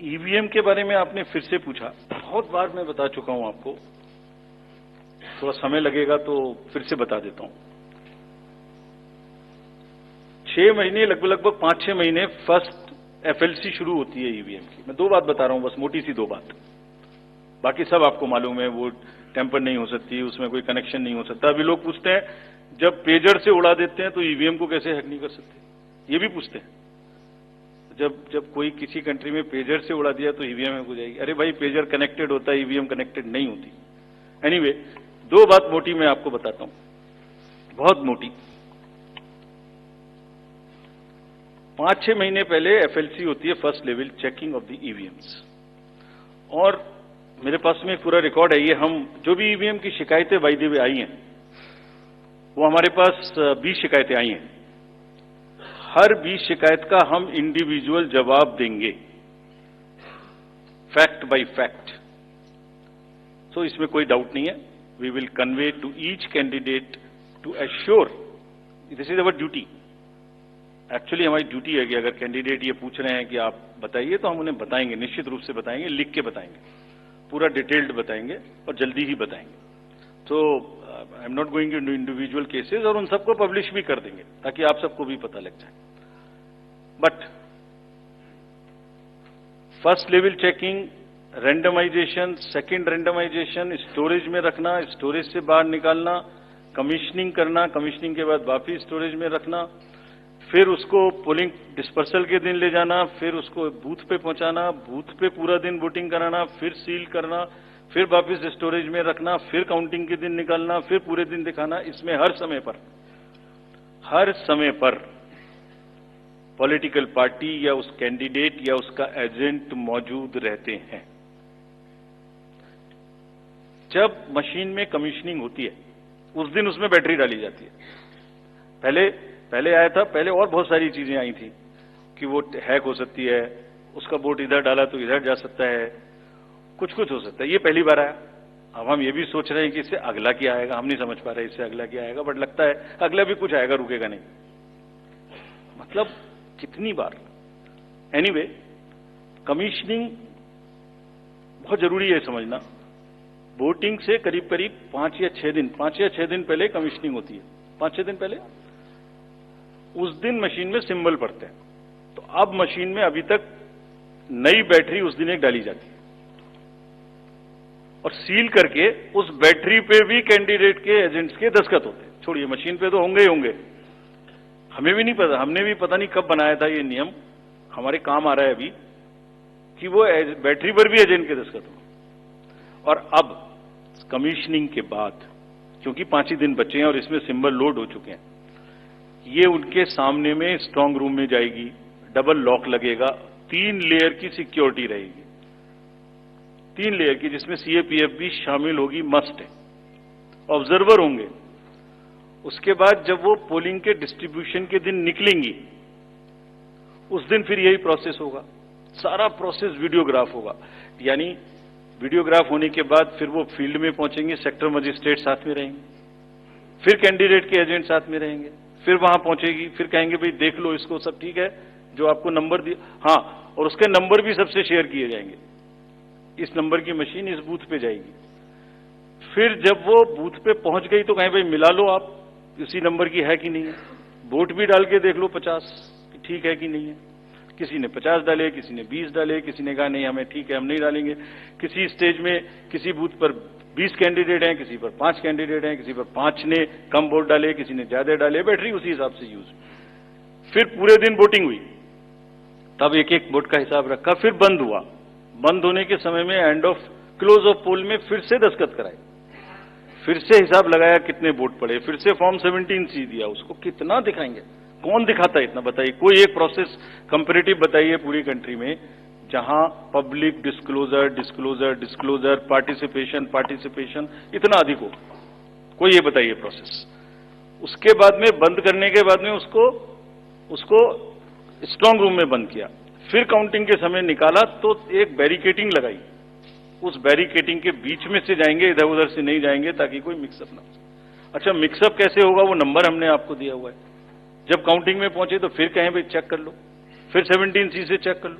EVM के बारे में आपने फिर से पूछा। बहुत बार मैं बता चुका हूं आपको, थोड़ा समय लगेगा तो फिर से बता देता हूं। 6 महीने लगभग 5-6 महीने फर्स्ट एफएलसी शुरू होती है ईवीएम की। मैं 2 बात बता रहा हूं, बस मोटी सी 2 बात, बाकी सब आपको मालूम है। वो टेम्पर नहीं हो सकती, उसमें कोई कनेक्शन नहीं हो सकता। अभी लोग पूछते हैं जब पेजर से उड़ा देते हैं तो ईवीएम को कैसे हैक नहीं कर सकते, ये भी पूछते हैं। जब कोई किसी कंट्री में पेजर से उड़ा दिया तो ईवीएम हैक हो जाएगी। अरे भाई, पेजर कनेक्टेड होता है, ईवीएम कनेक्टेड नहीं होती। एनीवे, 2 बात मोटी मैं आपको बताता हूं, बहुत मोटी। 5-6 महीने पहले एफएलसी होती है, first level checking of the EVMs, और मेरे पास में एक पूरा रिकॉर्ड है। ये हम जो भी ईवीएम की शिकायतें बाय द वे आई हैं, वो हमारे पास 20 शिकायतें आई हैं। हर 20 शिकायत का हम इंडिविजुअल जवाब देंगे, फैक्ट बाय फैक्ट। सो इसमें कोई डाउट नहीं है। We will convey to each candidate to assure, this is our duty. Actually हमारी ड्यूटी है कि अगर कैंडिडेट ये पूछ रहे हैं कि आप बताइए, तो हम उन्हें बताएंगे, निश्चित रूप से बताएंगे, लिख के बताएंगे, पूरा डिटेल्ड बताएंगे और जल्दी ही बताएंगे। तो I am not going to individual cases, और उन सबको पब्लिश भी कर देंगे ताकि आप सबको भी पता लग जाए। But first level checking, randomisation, second randomisation, storage में रखना, स्टोरेज से बाहर निकालना, कमीशनिंग करना, कमीशनिंग के बाद वापिस स्टोरेज में रखना, फिर उसको पोलिंग डिस्पर्सल के दिन ले जाना, फिर उसको बूथ पे पहुंचाना, बूथ पे पूरा दिन वोटिंग कराना, फिर सील करना, फिर वापस स्टोरेज में रखना, फिर काउंटिंग के दिन निकालना, फिर पूरे दिन दिखाना। इसमें हर समय पर पॉलिटिकल पार्टी या उस कैंडिडेट या उसका एजेंट मौजूद रहते हैं। जब मशीन में कमीशनिंग होती है उस दिन उसमें बैटरी डाली जाती है। पहले आया था, पहले और बहुत सारी चीजें आई थी कि वो हैक हो सकती है, उसका वोट इधर डाला तो इधर जा सकता है, कुछ हो सकता है। ये पहली बार आया। अब हम ये भी सोच रहे हैं कि इससे अगला क्या आएगा, हम नहीं समझ पा रहे इससे अगला क्या आएगा, बट लगता है अगला भी कुछ आएगा, रुकेगा नहीं। मतलब कितनी बार। एनीवे, कमीशनिंग बहुत जरूरी है समझना। वोटिंग से करीब 5 या 6 दिन पहले कमीशनिंग होती है। 5-6 दिन पहले उस दिन मशीन में सिंबल पड़ते हैं। तो अब मशीन में अभी तक नई बैटरी उस दिन एक डाली जाती है, और सील करके उस बैटरी पे भी कैंडिडेट के एजेंट्स के दस्तखत होते हैं। छोड़िए, मशीन पे तो होंगे ही होंगे, हमें भी नहीं पता, हमने भी पता नहीं कब बनाया था ये नियम, हमारे काम आ रहा है अभी कि वो बैटरी पर भी एजेंट के दस्तखत हो। और अब कमीशनिंग के बाद, क्योंकि 5 ही दिन बचे हैं और इसमें सिंबल लोड हो चुके हैं, ये उनके सामने में स्ट्रांग रूम में जाएगी, डबल लॉक लगेगा, 3 लेयर की सिक्योरिटी रहेगी, 3 लेयर की, जिसमें सीएपीएफ भी शामिल होगी, मस्ट है। ऑब्जर्वर होंगे। उसके बाद जब वो पोलिंग के डिस्ट्रीब्यूशन के दिन निकलेंगी, उस दिन फिर यही प्रोसेस होगा, सारा प्रोसेस वीडियोग्राफ होगा। यानी वीडियोग्राफ होने के बाद फिर वो फील्ड में पहुंचेंगे, सेक्टर मजिस्ट्रेट साथ में रहेंगे, फिर कैंडिडेट के एजेंट साथ में रहेंगे, फिर वहां पहुंचेगी, फिर कहेंगे भाई देख लो इसको, सब ठीक है, जो आपको नंबर दिया, हाँ, और उसके नंबर भी सबसे शेयर किए जाएंगे। इस नंबर की मशीन इस बूथ पे जाएगी। फिर जब वो बूथ पे पहुंच गई तो कहें भाई मिला लो आप, उसी नंबर की है कि नहीं है, वोट भी डाल के देख लो 50 ठीक है कि नहीं है। किसी ने 50 डाले, किसी ने 20 डाले, किसी ने कहा नहीं हमें ठीक है, हम नहीं डालेंगे। किसी स्टेज में किसी बूथ पर 20 कैंडिडेट हैं, किसी पर 5 कैंडिडेट हैं, किसी पर 5 ने कम वोट डाले, किसी ने ज्यादा डाले, बैटरी उसी हिसाब से यूज। फिर पूरे दिन वोटिंग हुई, तब एक एक वोट का हिसाब रखा, फिर बंद हुआ। बंद होने के समय में एंड ऑफ क्लोज ऑफ पोल में फिर से दस्तखत कराए, फिर से हिसाब लगाया कितने वोट पड़े, फिर से फॉर्म 17C दिया। उसको कितना दिखाएंगे, कौन दिखाता है इतना, बताइए। कोई एक प्रोसेस कंपैरेटिव बताइए पूरी कंट्री में जहां पब्लिक डिस्क्लोजर, पार्टिसिपेशन इतना अधिक हो, कोई ये बताइए प्रोसेस। उसके बाद में बंद करने के बाद में उसको स्ट्रांग रूम में बंद किया, फिर काउंटिंग के समय निकाला तो एक बैरिकेटिंग लगाई, उस बैरिकेटिंग के बीच में से जाएंगे, इधर उधर से नहीं जाएंगे ताकि कोई मिक्सअप ना हो। अच्छा, मिक्सअप कैसे होगा, वो नंबर हमने आपको दिया हुआ है। जब काउंटिंग में पहुंचे तो फिर कहें भाई चेक कर लो, फिर 17C से चेक कर लो,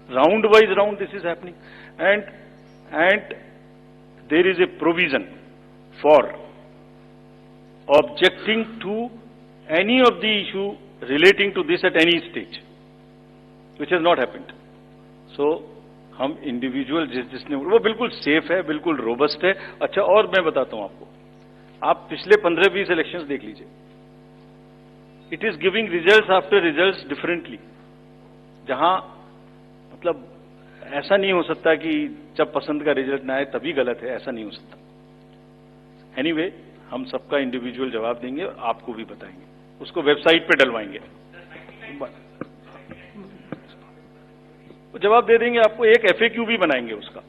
round wise round this is happening, and there is a provision for objecting to any of the issue relating to this at any stage, which has not happened. So हम individual जिसने वो बिल्कुल safe है, बिल्कुल robust है। अच्छा, और मैं बताता हूं आपको, आप पिछले 15-20 इलेक्शंस देख लीजिए, it is giving results after results differently. जहां मतलब ऐसा नहीं हो सकता कि जब पसंद का रिजल्ट ना आए तभी गलत है, ऐसा नहीं हो सकता। एनीवे, हम सबका इंडिविजुअल जवाब देंगे और आपको भी बताएंगे, उसको वेबसाइट पे डलवाएंगे, जवाब दे देंगे आपको। एक FAQ भी बनाएंगे, उसका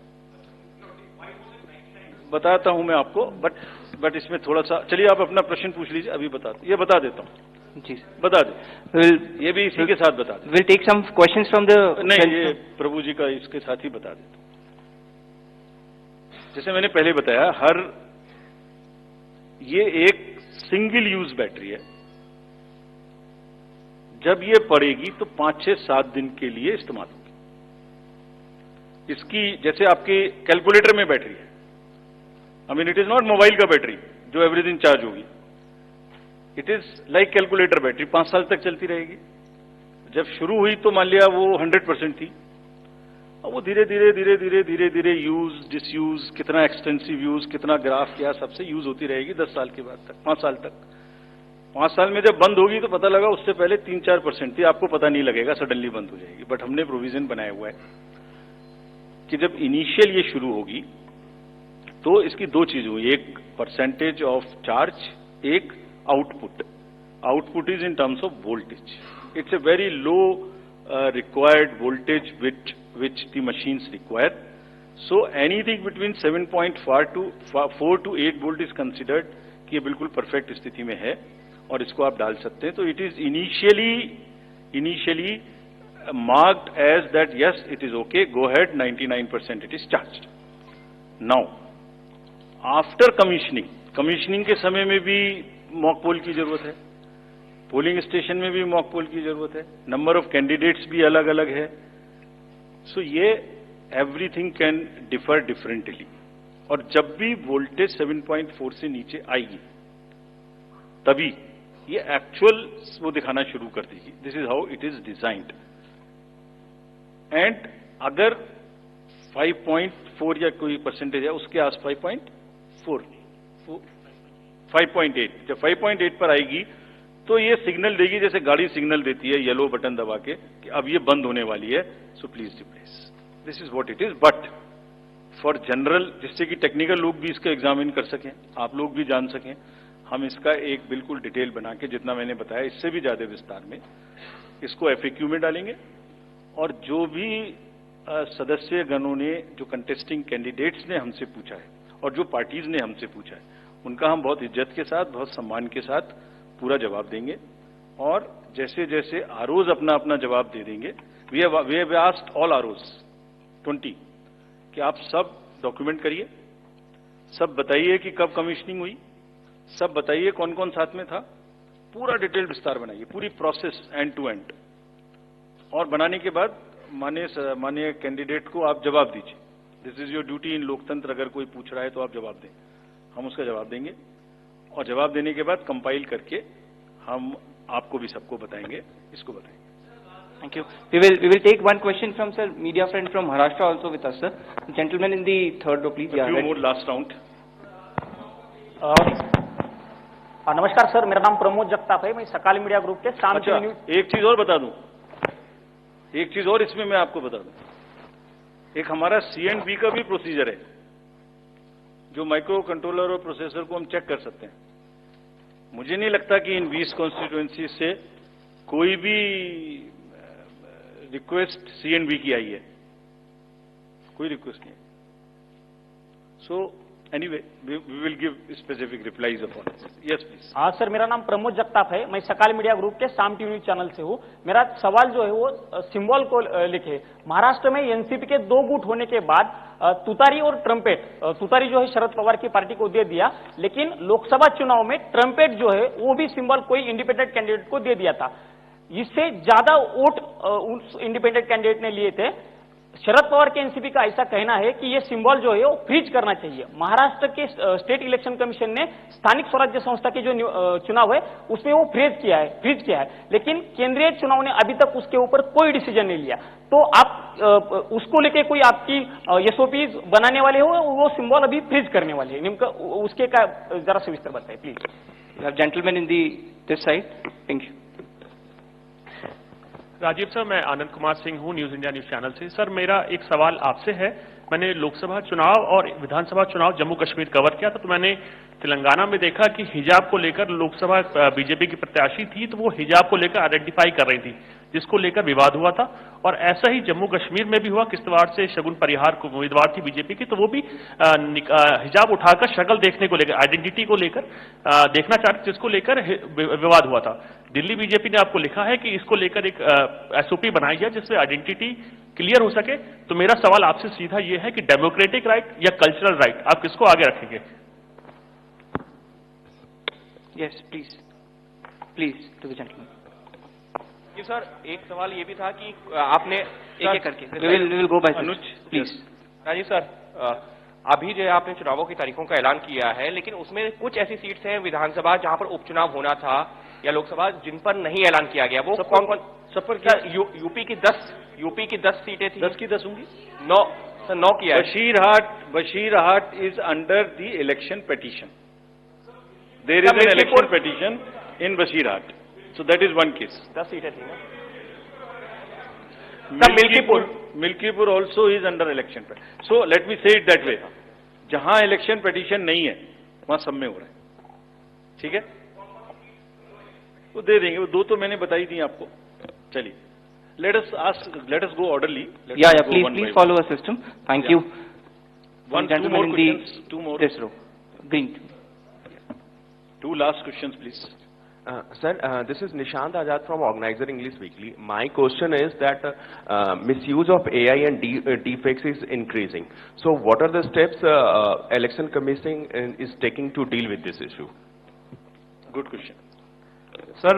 बताता हूं मैं आपको, बट इसमें थोड़ा सा, चलिए आप अपना प्रश्न पूछ लीजिए, अभी ये बता देता हूं। जी बता दे, ये भी इसी के साथ बता दे। Will take some questions from the, नहीं, ये प्रभु जी का इसके साथ ही बता देता हूं। जैसे मैंने पहले बताया, ये एक सिंगल यूज बैटरी है। जब ये पड़ेगी तो 5, 6, 7 दिन के लिए इस्तेमाल होगी। इसकी जैसे आपके कैलकुलेटर में बैटरी है, I mean it is not mobile का बैटरी जो एवरी दिन चार्ज होगी, it is like calculator battery, 5 साल तक चलती रहेगी। जब शुरू हुई तो मान लिया वो 100% थी, और वो धीरे धीरे धीरे धीरे धीरे धीरे यूज डिसयूज, कितना एक्सटेंसिव यूज, कितना ग्राफ किया, सबसे यूज होती रहेगी 10 साल के बाद तक, 5 साल तक। 5 साल में जब बंद होगी तो पता लगा उससे पहले 3-4% थी, आपको पता नहीं लगेगा, सडनली बंद हो जाएगी। बट हमने प्रोविजन बनाया हुआ है कि जब इनिशियल ये शुरू होगी तो इसकी 2 चीजें हुई, एक परसेंटेज ऑफ चार्ज, एक output. Output is in terms of voltage, it's a very low required voltage which the machines require. So anything between 7.4 to 8 volt is considered कि ये बिल्कुल परफेक्ट स्थिति में है और इसको आप डाल सकते हैं। तो it is initially marked as that yes it is okay, go ahead, 99% it is charged. Now after commissioning के समय में भी मॉक पोल की जरूरत है, पोलिंग स्टेशन में भी मॉक पोल की जरूरत है, नंबर ऑफ कैंडिडेट्स भी अलग अलग है। सो ये एवरीथिंग कैन डिफर डिफरेंटली, और जब भी वोल्टेज 7.4 से नीचे आएगी तभी ये एक्चुअल वो दिखाना शुरू कर देगी। This is how it is designed. And अगर 5.4 या कोई परसेंटेज है उसके आस 5.8, जब 5.8 पर आएगी तो ये सिग्नल देगी, जैसे गाड़ी सिग्नल देती है येलो बटन दबा के कि अब ये बंद होने वाली है, so please replace. This is what it is. But for general, जिससे कि टेक्निकल लोग भी इसका एग्जामिन कर सकें, आप लोग भी जान सकें, हम इसका एक बिल्कुल डिटेल बना के, जितना मैंने बताया इससे भी ज्यादा विस्तार में, इसको FAQ में डालेंगे। और जो भी सदस्य गणों ने, जो कंटेस्टिंग कैंडिडेट्स ने हमसे पूछा है और जो पार्टीज ने हमसे पूछा है, उनका हम बहुत इज्जत के साथ, बहुत सम्मान के साथ पूरा जवाब देंगे। और जैसे जैसे आरओज अपना अपना जवाब दे देंगे, we have asked all ROs 20 कि आप सब डॉक्यूमेंट करिए, सब बताइए कि कब कमीशनिंग हुई, सब बताइए कौन कौन साथ में था, पूरा डिटेल विस्तार बनाइए, पूरी प्रोसेस एंड टू एंड। और बनाने के बाद माननीय कैंडिडेट को आप जवाब दीजिए। दिस इज योर ड्यूटी इन लोकतंत्र। अगर कोई पूछ रहा है तो आप जवाब दें, हम उसका जवाब देंगे। और जवाब देने के बाद कंपाइल करके हम आपको भी सबको बताएंगे, इसको बताएंगे। Thank you. We will take one question from sir, media friend from Maharashtra also with us, sir. Gentleman in the third row, please. A few more last round. नमस्कार सर, मेरा नाम प्रमोद जगताप है, मैं सकाल मीडिया ग्रुप के शाम अच्छा, एक चीज और बता दूं, एक चीज और इसमें मैं आपको बता दूं, एक हमारा C&B का भी प्रोसीजर है, जो माइक्रो कंट्रोलर और प्रोसेसर को हम चेक कर सकते हैं। मुझे नहीं लगता कि इन 20 कॉन्स्टिट्यूएंसी से कोई भी रिक्वेस्ट C&B की आई है, कोई रिक्वेस्ट नहीं। So anyway, we will give specific replies upon this. Yes please. हाँ सर, मेरा नाम प्रमोद जगताप है, मैं सकाल मीडिया ग्रुप के शाम टीवी न्यूज चैनल से हूँ। मेरा सवाल जो है वो सिंबल को लिखे। महाराष्ट्र में एनसीपी के 2 गुट होने के बाद तुतारी और ट्रम्पेट, तुतारी जो है शरद पवार की पार्टी को दे दिया, लेकिन लोकसभा चुनाव में ट्रम्पेट जो है वो भी सिंबल कोई इंडिपेंडेंट कैंडिडेट को दे दिया था। इससे ज्यादा वोट उस इंडिपेंडेंट कैंडिडेट ने लिए थे। शरद पवार के एनसीपी का ऐसा कहना है कि ये सिंबल जो है वो फ्रीज करना चाहिए। महाराष्ट्र के स्टेट इलेक्शन कमीशन ने स्थानिक स्वराज्य संस्था के जो चुनाव है उसमें वो फ्रीज किया है, लेकिन केंद्रीय चुनाव ने अभी तक उसके ऊपर कोई डिसीजन नहीं लिया। तो आप उसको लेके कोई आपकी एसओपी बनाने वाले हो, वो सिंबल अभी फ्रीज करने वाले हैं, निम्न उसके का जरा सविस्तर बताइए please. Gentleman in this side. Thank you. Rajiv sir, मैं आनंद कुमार सिंह हूं न्यूज इंडिया न्यूज चैनल से। सर मेरा एक सवाल आपसे है, मैंने लोकसभा चुनाव और विधानसभा चुनाव जम्मू कश्मीर कवर किया था, तो मैंने तेलंगाना में देखा कि हिजाब को लेकर लोकसभा बीजेपी की प्रत्याशी थी तो वो हिजाब को लेकर आइडेंटिफाई कर रही थी, जिसको लेकर विवाद हुआ था। और ऐसा ही जम्मू कश्मीर में भी हुआ, किश्तवाड़ से शगुन परिहार को उम्मीदवार थी बीजेपी की, तो वो भी हिजाब उठाकर शक्ल देखने को लेकर, आइडेंटिटी को लेकर देखना चाहते, जिसको लेकर विवाद हुआ था। दिल्ली बीजेपी ने आपको लिखा है कि इसको लेकर एक एसओपी बनाई है जिससे आइडेंटिटी क्लियर हो सके। तो मेरा सवाल आपसे सीधा ये है कि डेमोक्रेटिक राइट या कल्चरल राइट, आप किसको आगे रखेंगे? Yes, please to the gentleman. जी सर, एक सवाल ये भी था कि आपने एक करके We will go by this. Anuj Please. Rajiv sir, अभी जो है आपने चुनावों की तारीखों का ऐलान किया है, लेकिन उसमें कुछ ऐसी सीट्स हैं विधानसभा जहां पर उपचुनाव होना था या लोकसभा जिन पर नहीं ऐलान किया गया, वो कौन कौन? सब पर क्या? यूपी की 10 सीटें थी। 10 की 10 होंगी। 9 किया है। Basirhat is under the election petition. There is an election petition in Basirhat, so that is one case. 10 सीटें थी ना। Milkipur also is under election petition. So let me say it that way, जहां इलेक्शन पेटिशन नहीं है वहां सब में हो रहा है, ठीक है, वो दे देंगे। वो 2 तो मैंने बताई थी आपको। चलिए, let us go orderly. Yeah, please follow a system. Thank you. Two more questions. Two more. This row. Green. 2 last questions, please. Sir, this is Nishant Azad from Organizer English Weekly. My question is that misuse of AI and deepfakes is increasing. So, what are the steps Election Commission is taking to deal with this issue? Good question. Sir,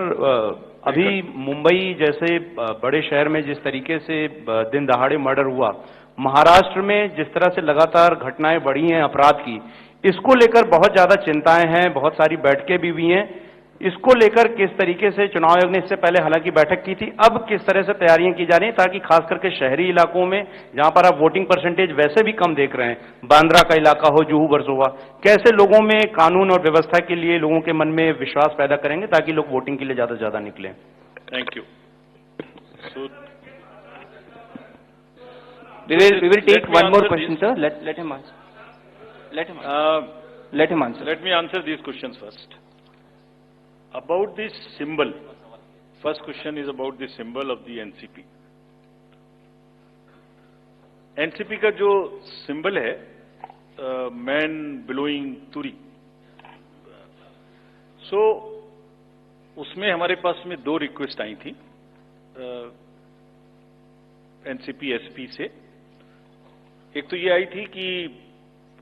अभी मुंबई जैसे बड़े शहर में जिस तरीके से दिन दहाड़े मर्डर हुआ, महाराष्ट्र में जिस तरह से लगातार घटनाएं बढ़ी हैं अपराध की, इसको लेकर बहुत ज्यादा चिंताएं हैं, बहुत सारी बैठकें भी हुई हैं। इसको लेकर किस तरीके से चुनाव आयोग ने इससे पहले हालांकि बैठक की थी, अब किस तरह से तैयारियां की जा रही हैं ताकि खास करके शहरी इलाकों में जहां पर आप वोटिंग परसेंटेज वैसे भी कम देख रहे हैं, बांद्रा का इलाका हो, जुहू वर्सोवा, कैसे लोगों में कानून और व्यवस्था के लिए लोगों के मन में विश्वास पैदा करेंगे ताकि लोग वोटिंग के लिए ज्यादा से ज्यादा निकलें? Thank you. So, we will take one more question, sir. Let him answer. Let him answer. Let me answer these questions first. About this symbol, first question is about the symbol of the NCP. NCP का जो symbol है, man blowing turi. So, उसमें हमारे पास में 2 request आई थी NCP SP से। एक तो ये आई थी कि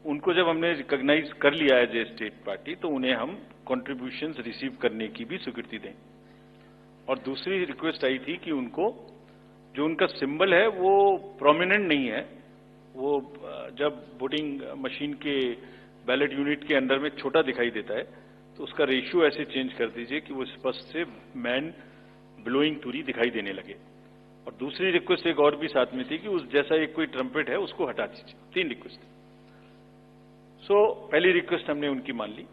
उनको जब हमने रिकॉग्नाइज कर लिया एज ए स्टेट पार्टी तो उन्हें हम कंट्रीब्यूशंस रिसीव करने की भी स्वीकृति दें। और दूसरी रिक्वेस्ट आई थी कि उनको जो उनका सिंबल है वो प्रोमिनेंट नहीं है, वो जब वोटिंग मशीन के बैलेट यूनिट के अंदर में छोटा दिखाई देता है तो उसका रेशियो ऐसे चेंज कर दीजिए कि वो स्पष्ट से मैन ब्लोइंग तुरी दिखाई देने लगे। और दूसरी रिक्वेस्ट एक और भी साथ में थी कि उस जैसा एक कोई ट्रम्पेट है उसको हटा दीजिए। 3 रिक्वेस्ट। सो पहली रिक्वेस्ट हमने उनकी मान ली,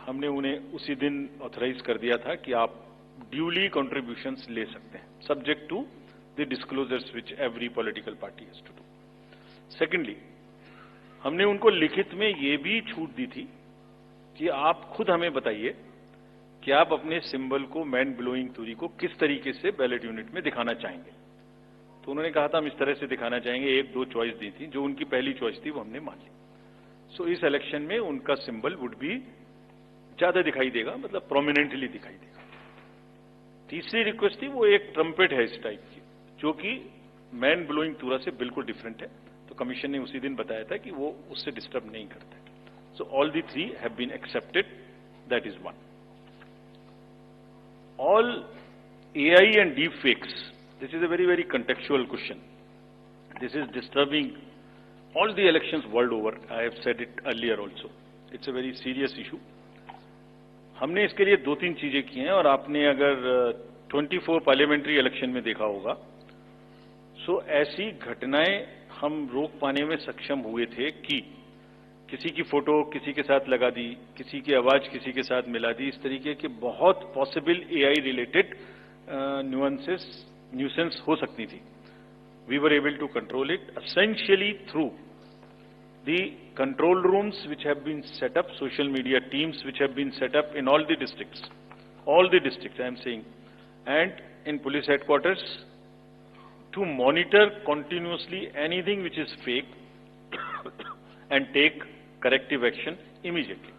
हमने उन्हें उसी दिन ऑथराइज कर दिया था कि आप ड्यूली कंट्रीब्यूशंस ले सकते हैं, subject to the disclosures which every political party has to do. Secondly, हमने उनको लिखित में ये भी छूट दी थी कि आप खुद हमें बताइए कि आप अपने सिंबल को, मैन ब्लोइंग तुरी को किस तरीके से बैलेट यूनिट में दिखाना चाहेंगे। तो उन्होंने कहा था हम इस तरह से दिखाना चाहेंगे। 1-2 चॉइस दी थी, जो उनकी पहली चॉइस थी वो हमने मान ली। सो इस इलेक्शन में उनका सिंबल वुड भी ज्यादा दिखाई देगा, मतलब प्रोमिनेंटली दिखाई देगा। तीसरी रिक्वेस्ट थी, वो एक ट्रम्पेट है इस टाइप की जो कि मैन ब्लोइंग तुरा से बिल्कुल डिफरेंट है, तो कमीशन ने उसी दिन बताया था कि वो उससे डिस्टर्ब नहीं करता है। So all the 3 have been accepted. That is one. All AI and deep fakes. This is a very, very contextual question. This is disturbing all the elections world over. I have said it earlier also. It's a very serious issue. हमने इसके लिए 2-3 चीजें की हैं और आपने अगर 24 parliamentary election में देखा होगा, सो ऐसी घटनाएं हम रोक पाने में सक्षम हुए थे कि किसी की फोटो किसी के साथ लगा दी, किसी की आवाज किसी के साथ मिला दी, इस तरीके के बहुत पॉसिबल एआई रिलेटेड न्यूसेंस हो सकती थी. We were able to control it essentially through the control rooms which have been set up, social media teams which have been set up in all the districts I am saying, and in police headquarters to monitor continuously anything which is fake and take corrective action immediately.